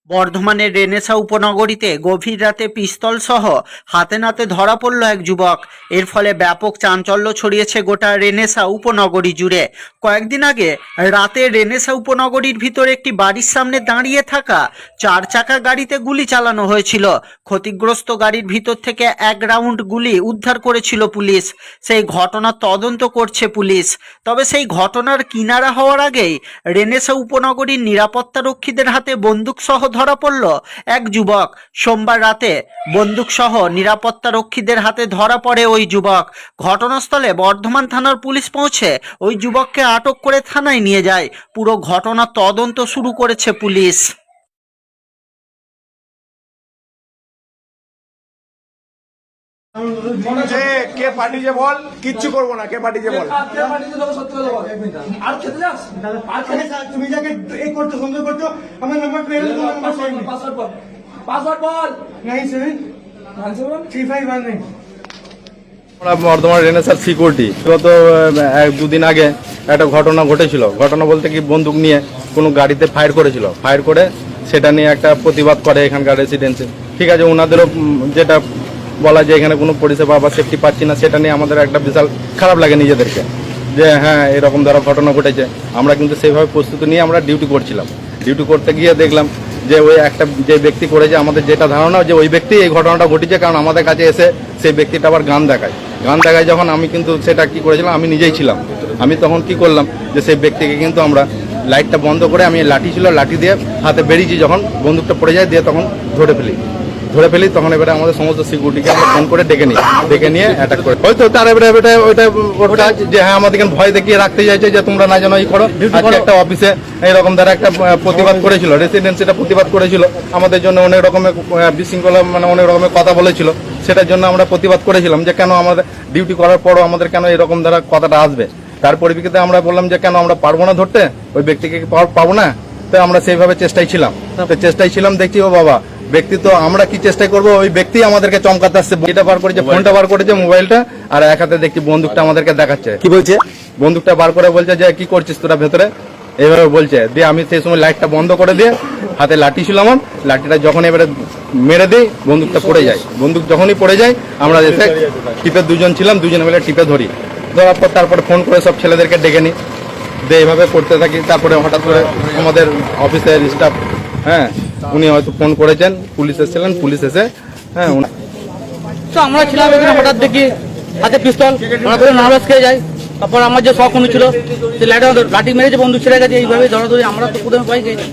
বর্ধমানের রেনেসা উপনগরীতে গভীর রাতে পিস্তল সহ হাতে নাতে ধরা পড়ল এক যুবক। এর ফলে ব্যাপক চাঞ্চল্য ছড়িয়েছে গোটা রেনেসা উপনগরী জুড়ে। কয়েকদিন আগে রাতে রেনেসা উপনগরীর ভিতরে একটি বাড়ির সামনে দাঁড়িয়ে থাকা 4 চাকা গাড়িতে গুলি চালানো হয়েছিল। ক্ষতিগ্রস্ত গাড়ির ভিতর থেকে 1 রাউন্ড গুলি উদ্ধার করেছিল পুলিশ। সেই ঘটনার তদন্ত করছে পুলিশ। তবে সেই ঘটনার কিনারা হওয়ার আগেই রেনেসা উপনগরীর নিরাপত্তারক্ষীদের হাতে বন্দুক সহ ধরা পড়ল এক যুবক। সোমবার রাতে বন্দুক সহ নিরাপত্তারক্ষীদের হাতে ধরা পড়ে ওই যুবক। ঘটনাস্থলে বর্ধমান থানার পুলিশ পৌঁছে ওই যুবককে আটক করে থানায় নিয়ে যায়। পুরো ঘটনার তদন্ত শুরু করেছে পুলিশ। কে পাঠিয়েছে বল, কিচ্ছু করবো না। কে পাঠিয়েছে বল। তুমি যাকে এই করছো সন্দেহ করছো, আমার নাম্বার পাসওয়ার্ড বল। नहीं सर 3519। বর্ধমান রেনেসার সিকিউরিটি গত 1-2 দিন আগে একটা ঘটনা ঘটেছিল। ঘটনা বলতে কি, বন্দুক নিয়ে কোনো গাড়িতে ফায়ার করেছিল। ফায়ার করে সেটা নিয়ে একটা প্রতিবাদ করে এখানকার রেসিডেন্সি। ঠিক আছে, ওনাদেরও যেটা বলা যে এখানে কোনো পরিষেবা বা সেফটি পাচ্ছি না, সেটা নিয়ে আমাদের একটা বিশাল খারাপ লাগে নিজেদেরকে, যে হ্যাঁ এরকম দ্বারা ঘটনা ঘটেছে। আমরা কিন্তু সেইভাবে প্রস্তুতি নিয়ে আমরা ডিউটি করছিলাম। ডিউটি করতে গিয়ে দেখলাম যে ওই একটা যে ব্যক্তি করেছে, আমাদের যেটা ধারণা যে ওই ব্যক্তি এই ঘটনাটা ঘটেছে, কারণ আমাদের কাছে এসে সেই ব্যক্তিটা আবার গান দেখায়। যখন আমি কিন্তু সেটা কি করেছিলাম, আমি নিজেই ছিলাম। আমি তখন কি করলাম যে সেই ব্যক্তিকে কিন্তু আমরা লাইটটা বন্ধ করে, আমি লাঠি ছিল, লাঠি দিয়ে হাতে বেরিয়েছি। যখন বন্দুকটা পড়ে যায় দিয়ে তখন ধরে ফেলি তখন এবারে আমাদের সমস্ত সিকিউরিটিকে আমরা ফোন করে ডেকে নিয়ে অ্যাটাক করে। হয়তো তার এবারে ওইটা যে হ্যাঁ আমাদেরকে ভয় দেখিয়ে রাখতে চাইছে যে তোমরা না জানো এই করো। আজকে একটা অফিসে এইরকম দ্বারা একটা প্রতিবাদ করেছিল, রেসিডেন্সিটা প্রতিবাদ করেছিল আমাদের জন্য, অনেক রকমের বিশৃঙ্খলা মানে অনেক রকমের কথা বলেছিল। সেটার জন্য আমরা প্রতিবাদ করেছিলাম যে কেন আমাদের ডিউটি করার পরও আমাদের কেন এরকম দ্বারা কথাটা আসবে। তার পরিপ্রেক্ষিতে আমরা বললাম যে কেন আমরা পারবো না ধরতে, ওই ব্যক্তিকে পাবো না। তো আমরা সেইভাবে চেষ্টায় ছিলাম। দেখছি ও বাবা ব্যক্তি, তো আমরা কি চেষ্টা করবো, ওই ব্যক্তি আমাদেরকে চমকাতে আসছে। এটা বার করেছে, ফোনটা বার করেছে, মোবাইলটা, আর এক হাতে দেখছি বন্দুকটা আমাদেরকে দেখাচ্ছে। কি বলছে, বন্দুকটা বার করে বলছে যে কি করছিস তোরা ভেতরে, এইভাবে বলছে। দিয়ে আমি সেই সময় লাইটটা বন্ধ করে দিয়ে হাতে লাঠি ছিল আমার, লাঠিটা যখন এবারে মেরে দিই বন্দুকটা পড়ে যায়। বন্দুক যখনই পড়ে যায় আমরা এসে টিপে 2 জন ছিলাম, 2 জনে মিলে টিপে ধরার পর তারপরে ফোন করে সব ছেলেদেরকে ডেকে নিই, দিয়ে এইভাবে করতে থাকি। তারপরে হঠাৎ করে আমাদের অফিসের স্টাফ, হ্যাঁ উনি হয়তো ফোন করেছেন, পুলিশ এসেছিলেন, পুলিশ এসে হ্যাঁ তো আমরা ছিলাম এখানে, হঠাৎ দেখি হাতে পিস্তল, আমরা করে নার্ভাস খেয়ে যাই। তারপর আমার যে শখ ছিল সে লাঠি মেরেছে, বন্দুক ছেড়ে গেছে। এইভাবে ধরাধরি আমরা তো প্রথমে পাই গেছি।